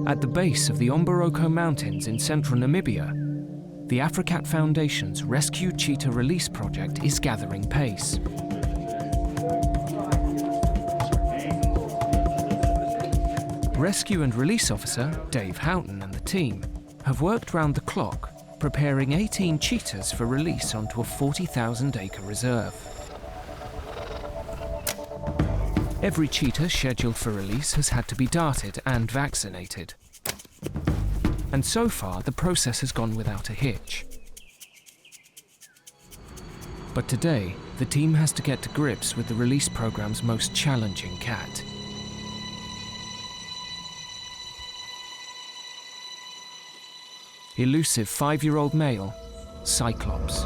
At the base of the Omboroko Mountains in central Namibia, the Africat Foundation's Rescue Cheetah Release project is gathering pace. Rescue and Release Officer Dave Houghton and the team have worked round the clock, preparing 18 cheetahs for release onto a 40,000-acre reserve. Every cheetah scheduled for release has had to be darted and vaccinated. And so far, the process has gone without a hitch. But today, the team has to get to grips with the release program's most challenging cat. Elusive 5-year-old male, Cyclops.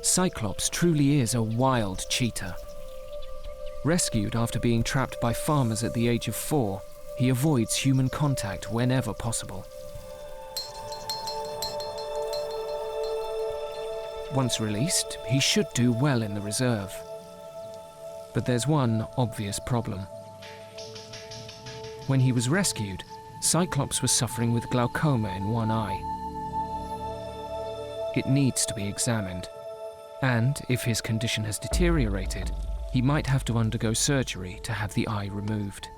Cyclops truly is a wild cheetah. Rescued after being trapped by farmers at the age of 4, he avoids human contact whenever possible. Once released, he should do well in the reserve. But there's one obvious problem. When he was rescued, Cyclops was suffering with glaucoma in one eye. It needs to be examined, and if his condition has deteriorated, he might have to undergo surgery to have the eye removed.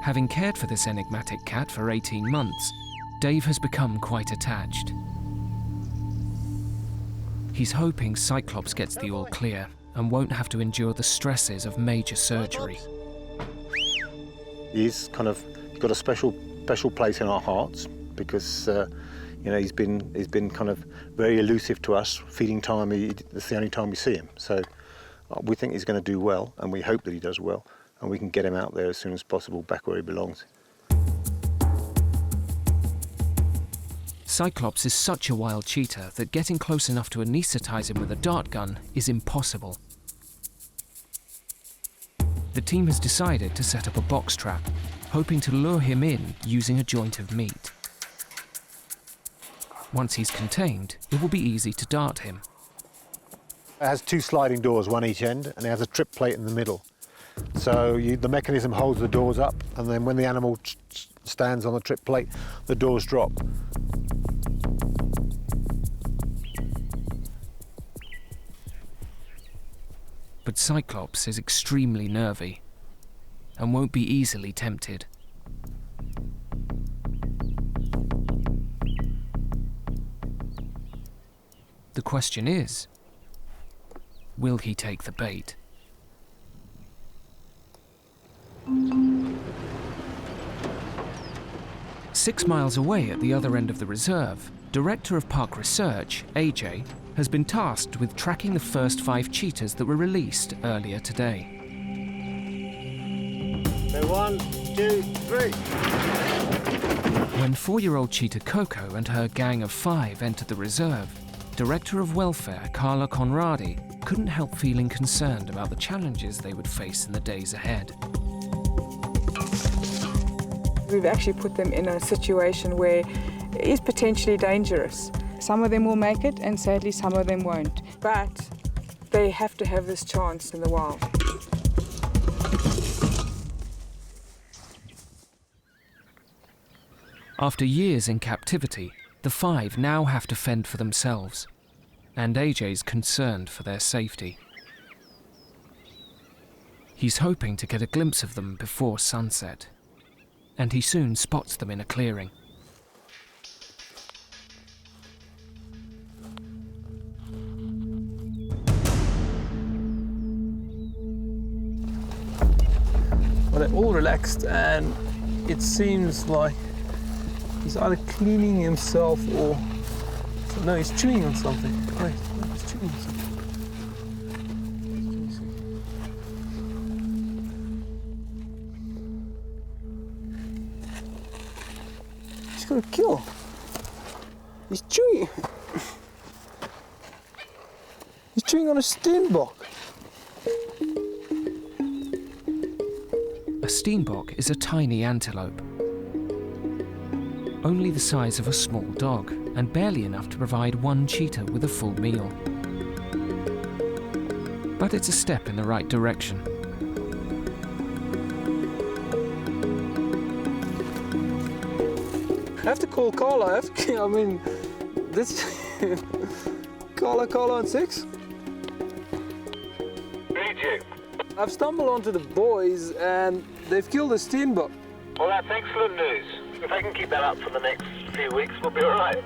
Having cared for this enigmatic cat for 18 months, Dave has become quite attached. He's hoping Cyclops gets the all clear and won't have to endure the stresses of major surgery. He's got a special place in our hearts because he's been kind of very elusive to us. Feeding time, that's the only time we see him. So we think he's going to do well, and we hope that he does well, and we can get him out there as soon as possible, back where he belongs. Cyclops is such a wild cheetah that getting close enough to anaesthetize him with a dart gun is impossible. The team has decided to set up a box trap, hoping to lure him in using a joint of meat. Once he's contained, it will be easy to dart him. It has 2 sliding doors, one each end, and it has a trip plate in the middle. So the mechanism holds the doors up, and then when the animal stands on the trip plate, the doors drop. But Cyclops is extremely nervy and won't be easily tempted. The question is, will he take the bait? Six miles away at the other end of the reserve, Director of Park Research, AJ, has been tasked with tracking the first 5 cheetahs that were released earlier today. So 1, 2, 3. When 4-year-old cheetah Coco and her gang of 5 entered the reserve, Director of Welfare Carla Conradi couldn't help feeling concerned about the challenges they would face in the days ahead. We've actually put them in a situation where it is potentially dangerous. Some of them will make it, and sadly some of them won't. But they have to have this chance in the wild. After years in captivity, the 5 now have to fend for themselves, and AJ's concerned for their safety. He's hoping to get a glimpse of them before sunset, and he soon spots them in a clearing. Well, they're all relaxed, and it seems like he's either cleaning himself or... No, he's chewing on something. Wait, he's chewing on something. He's got a kill. He's chewing. He's chewing on a steenbok. A steenbok is a tiny antelope, only the size of a small dog and barely enough to provide one cheetah with a full meal. but it's a step in the right direction. I have to call Carla. I mean, this... Carla on 6? Need you. I've stumbled onto the boys and they've killed a steenbok. Well, that's excellent news. If I can keep that up for the next few weeks, we'll be all right.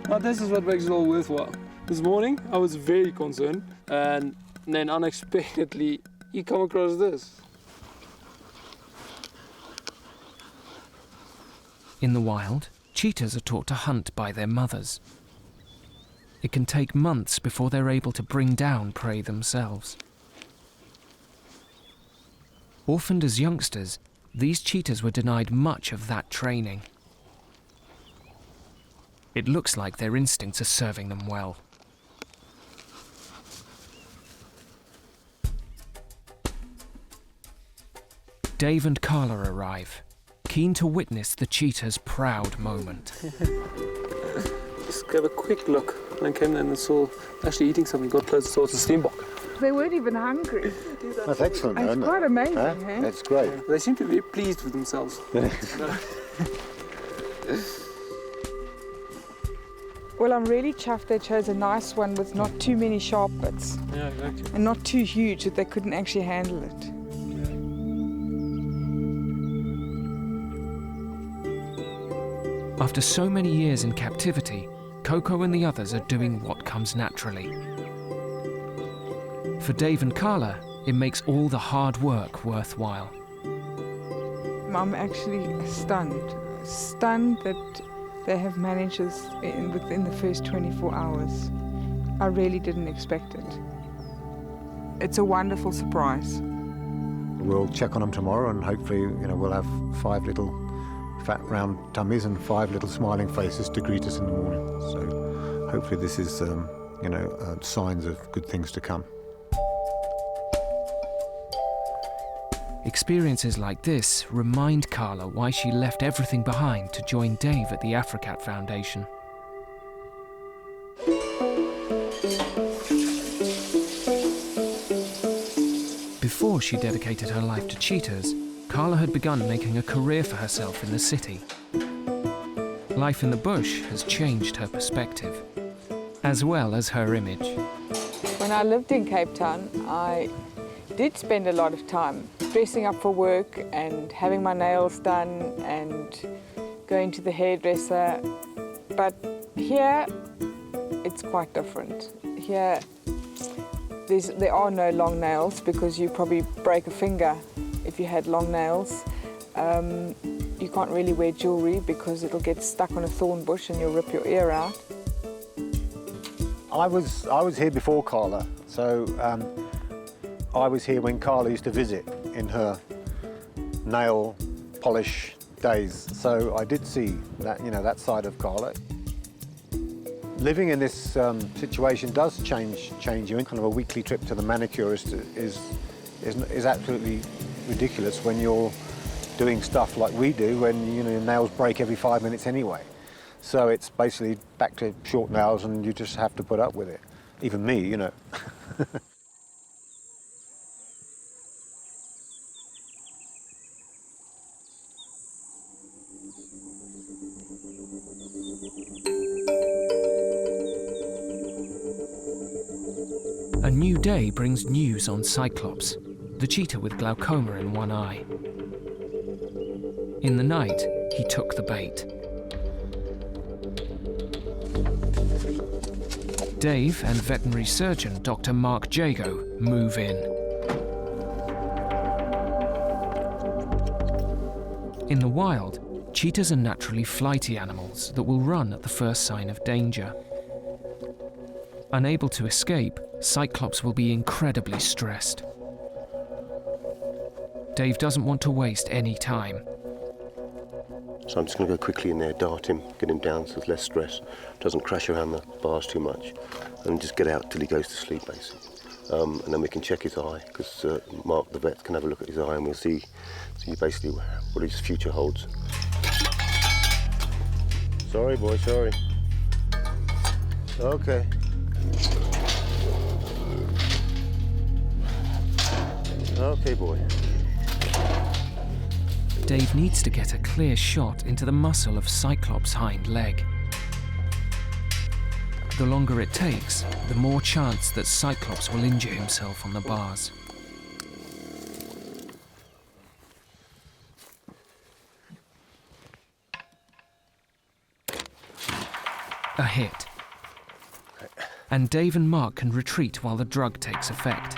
Now, this is what makes it all worthwhile. This morning, I was very concerned, and then unexpectedly, you come across this. In the wild, cheetahs are taught to hunt by their mothers. It can take months before they're able to bring down prey themselves. Orphaned as youngsters, these cheetahs were denied much of that training. It looks like their instincts are serving them well. Dave and Carla arrive, keen to witness the cheetah's proud moment. Just have a quick look. And I came in and saw actually eating something, got close, saw it's a steenbok. They weren't even hungry. That's excellent, It's isn't quite it? amazing, Huh? eh? That's great. They seem to be very pleased with themselves. Well, I'm really chuffed they chose a nice one with not too many sharp bits Yeah, exactly. and not too huge that they couldn't actually handle it. After so many years in captivity, Coco and the others are doing what comes naturally. For Dave and Carla, it makes all the hard work worthwhile. I'm actually stunned that they have managed this within the first 24 hours. I really didn't expect it. It's a wonderful surprise. We'll check on them tomorrow, and hopefully, we'll have 5 little fat round tummies and 5 little smiling faces to greet us in the morning. So hopefully this is, signs of good things to come. Experiences like this remind Carla why she left everything behind to join Dave at the Africat Foundation. Before she dedicated her life to cheetahs, Carla had begun making a career for herself in the city. Life in the bush has changed her perspective, as well as her image. When I lived in Cape Town, I did spend a lot of time dressing up for work and having my nails done and going to the hairdresser. But here, it's quite different. Here, there are no long nails because you probably break a finger if you had long nails. You can't really wear jewellery because it'll get stuck on a thorn bush and you'll rip your ear out. I was here before Carla, so I was here when Carla used to visit in her nail polish days. So I did see that, that side of Carla. Living in this situation does change you. Kind of a weekly trip to the manicurist is absolutely ridiculous when you're doing stuff like we do, when your nails break every 5 minutes anyway. So it's basically back to short nails, and you just have to put up with it. Even me, A new day brings news on Cyclops, the cheetah with glaucoma in one eye. In the night, he took the bait. Dave and veterinary surgeon Dr. Mark Jago move in. In the wild, cheetahs are naturally flighty animals that will run at the first sign of danger. Unable to escape, Cyclops will be incredibly stressed. Dave doesn't want to waste any time. So I'm just going to go quickly in there, dart him, get him down so there's less stress, doesn't crash around the bars too much, and just get out till he goes to sleep, basically. And then we can check his eye, because Mark the vet can have a look at his eye, and we'll see basically what his future holds. Sorry, boy, sorry. Okay. Okay, boy. Dave needs to get a clear shot into the muscle of Cyclops' hind leg. The longer it takes, the more chance that Cyclops will injure himself on the bars. A hit. And Dave and Mark can retreat while the drug takes effect.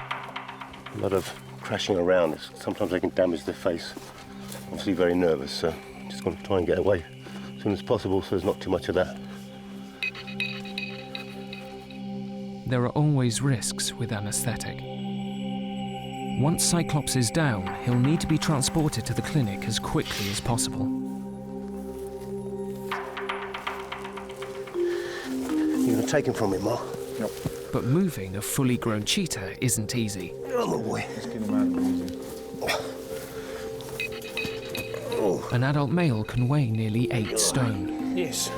A lot of crashing around. Sometimes they can damage their face. Obviously very nervous, so just going to try and get away as soon as possible so there's not too much of that. There are always risks with anaesthetic. Once Cyclops is down, he'll need to be transported to the clinic as quickly as possible. You're going to take him from me, Mark? Yep. But moving a fully grown cheetah isn't easy. Oh, my boy. Let's get him out of the easy. An adult male can weigh nearly 8 stone. Yes.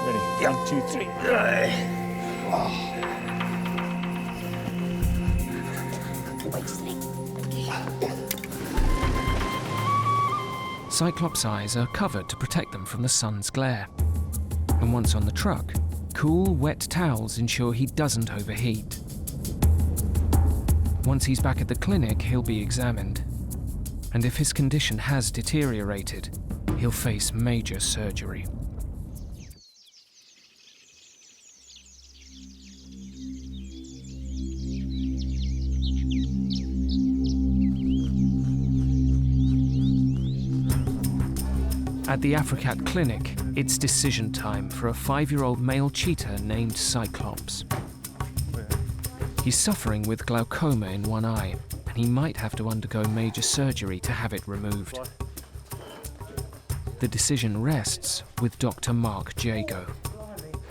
Ready? Yep. 1, 2, 3. Cyclops' eyes are covered to protect them from the sun's glare. And once on the truck, cool, wet towels ensure he doesn't overheat. Once he's back at the clinic, he'll be examined. And if his condition has deteriorated, he'll face major surgery. At the Africat clinic, it's decision time for a 5-year-old male cheetah named Cyclops. He's suffering with glaucoma in one eye, and he might have to undergo major surgery to have it removed. The decision rests with Dr. Mark Jago.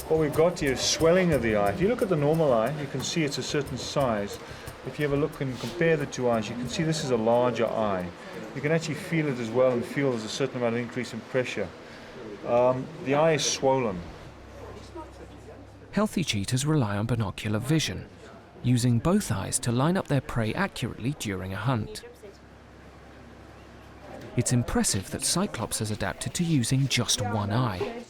What we've got here is swelling of the eye. If you look at the normal eye, you can see it's a certain size. If you have a look and compare the two eyes, you can see this is a larger eye. You can actually feel it as well and feel there's a certain amount of increase in pressure. The eye is swollen. Healthy cheetahs rely on binocular vision, using both eyes to line up their prey accurately during a hunt. It's impressive that Cyclops has adapted to using just one eye.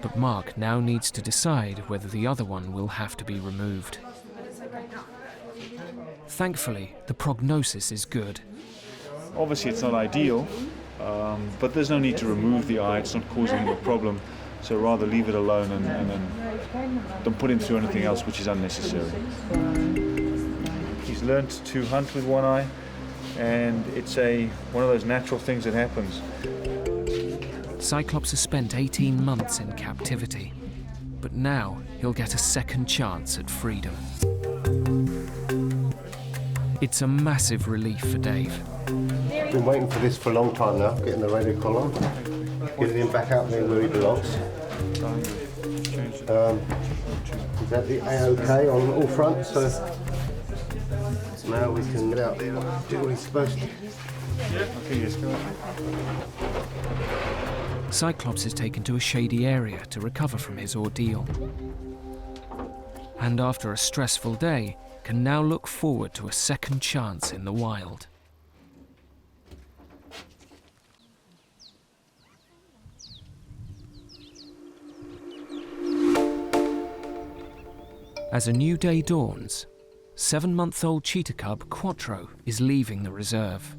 But Mark now needs to decide whether the other one will have to be removed. Thankfully, the prognosis is good. Obviously it's not ideal, but there's no need to remove the eye. It's not causing him a problem, so rather leave it alone and don't put him through anything else which is unnecessary. He's learnt to hunt with one eye, and it's one of those natural things that happens. Cyclops has spent 18 months in captivity, but now he'll get a second chance at freedom. It's a massive relief for Dave. Been waiting for this for a long time now, getting the radio collar, getting him back out there where he belongs. He's at the A-OK on all fronts, so now we can get out there and do what he's supposed to. Cyclops is taken to a shady area to recover from his ordeal. And after a stressful day, can now look forward to a second chance in the wild. As a new day dawns, 7-month-old cheetah cub Quattro is leaving the reserve.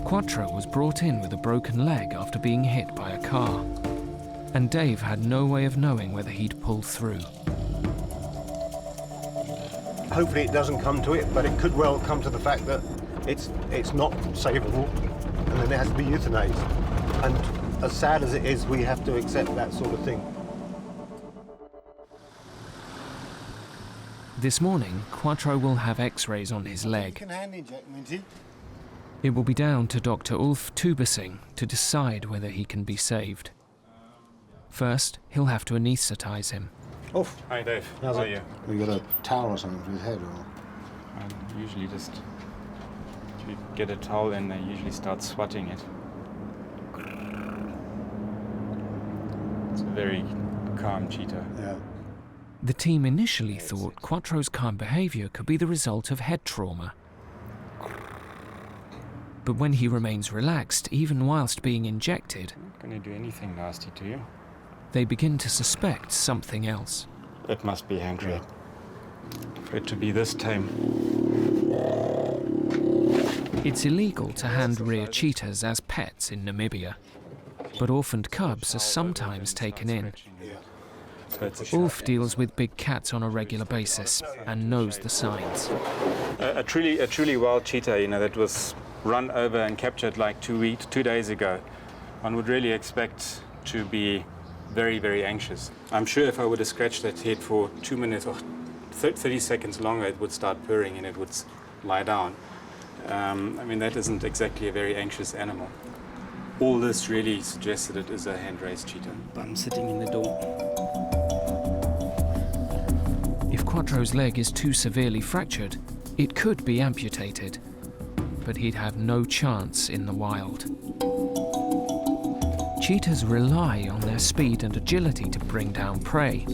Quattro was brought in with a broken leg after being hit by a car, and Dave had no way of knowing whether he'd pull through. Hopefully it doesn't come to it, but it could well come to the fact that it's not savable and then it has to be euthanized. And as sad as it is, we have to accept that sort of thing. This morning, Quattro will have x-rays on his leg. It will be down to Dr. Ulf Tubesing to decide whether he can be saved. First, he'll have to anaesthetize him. Ulf, Hi Dave, how's how are it? you? Have you got a towel or something for his head? Or? I usually just, if you get a towel in, I usually start swatting it. It's a very calm cheetah. Yeah. The team initially thought Quattro's calm behaviour could be the result of head trauma. But when he remains relaxed, even whilst being injected, I'm not going to do anything nasty to you. they begin to suspect something else. It must be hand raid. For it to be this tame. It's illegal to hand rear cheetahs as pets in Namibia, but orphaned cubs are sometimes taken in. Ulf deals with big cats on a regular basis and knows the signs. A truly wild cheetah, that was run over and captured like 2 days ago. One would really expect to be very, very anxious. I'm sure if I would have scratched that head for 2 minutes or 30 seconds longer, it would start purring and it would lie down. That isn't exactly a very anxious animal. All this really suggests that it is a hand-raised cheetah. I'm sitting in the door. If Quattro's leg is too severely fractured, it could be amputated, but he'd have no chance in the wild. Cheetahs rely on their speed and agility to bring down prey.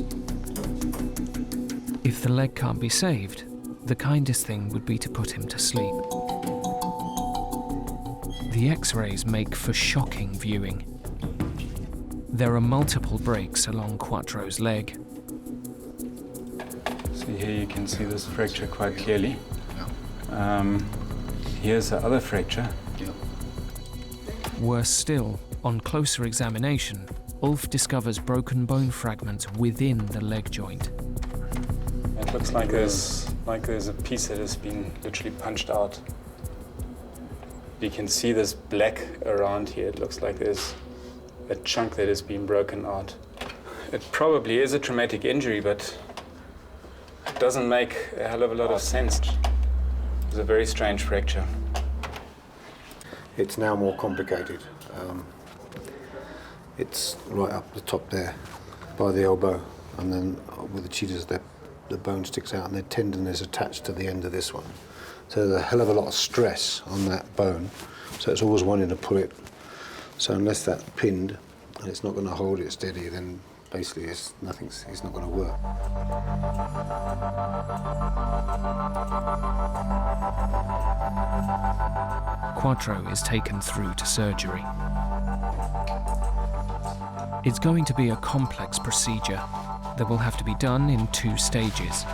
If the leg can't be saved, the kindest thing would be to put him to sleep. The X-rays make for shocking viewing. There are multiple breaks along Quattro's leg. So here you can see this fracture quite clearly. Here's the other fracture. Worse still, on closer examination, Ulf discovers broken bone fragments within the leg joint. It looks like there's a piece that has been literally punched out. You can see this black around here. It looks like there's a chunk that has been broken out. It probably is a traumatic injury, but it doesn't make a hell of a lot of sense. It's a very strange fracture. It's now more complicated. It's right up the top there, by the elbow, and then with the cheetahs, the bone sticks out, and the tendon is attached to the end of this one. So there's a hell of a lot of stress on that bone, so it's always wanting to pull it. So unless that's pinned and it's not going to hold it steady, then basically it's not going to work. Quattro is taken through to surgery. It's going to be a complex procedure that will have to be done in 2 stages.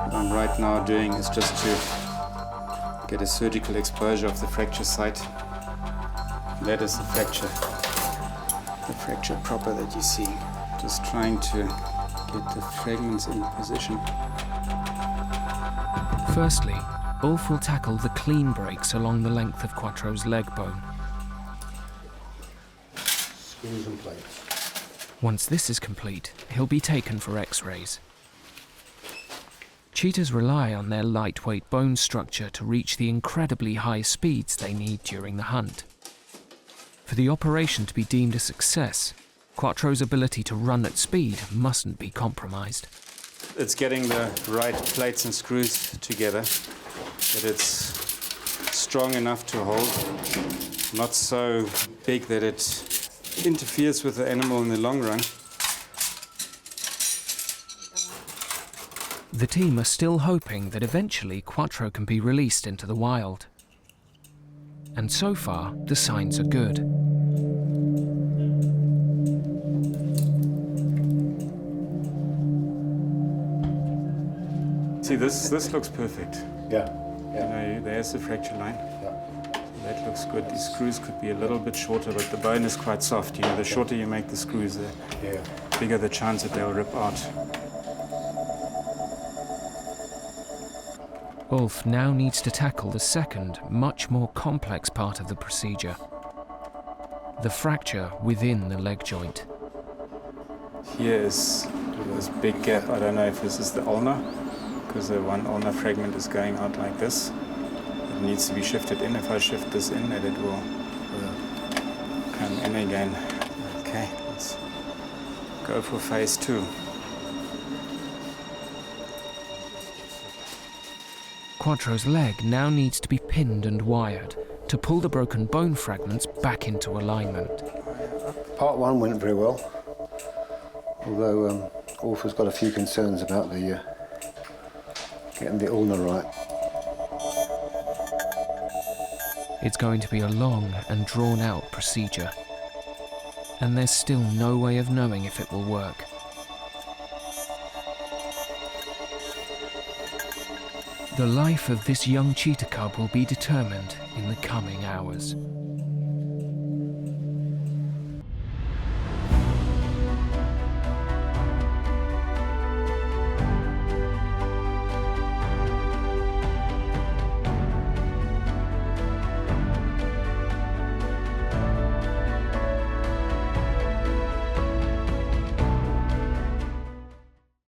What I'm right now doing is just to get a surgical exposure of the fracture site. That is the fracture proper that you see. Just trying to get the fragments in position. Firstly, Ulf will tackle the clean breaks along the length of Quattro's leg bone. Screws and plates. Once this is complete, he'll be taken for X-rays. Cheetahs rely on their lightweight bone structure to reach the incredibly high speeds they need during the hunt. For the operation to be deemed a success, Quattro's ability to run at speed mustn't be compromised. It's getting the right plates and screws together, that it's strong enough to hold, not so big that it interferes with the animal in the long run. The team are still hoping that eventually Quattro can be released into the wild. And so far, the signs are good. See, this looks perfect. Yeah. There's the fracture line. Yeah. That looks good. These screws could be a little bit shorter, but the bone is quite soft. The shorter you make the screws, the bigger the chance that they'll rip out. Ulf now needs to tackle the second, much more complex part of the procedure. The fracture within the leg joint. Here is this big gap. I don't know if this is the ulna, because the one ulnar fragment is going out like this. It needs to be shifted in. If I shift this in, then it will come in again. Let's go for phase 2. Quattro's leg now needs to be pinned and wired to pull the broken bone fragments back into alignment. Part 1 went very well, although Orpha's got a few concerns about the getting the ulna right. It's going to be a long and drawn-out procedure, and there's still no way of knowing if it will work. The life of this young cheetah cub will be determined in the coming hours.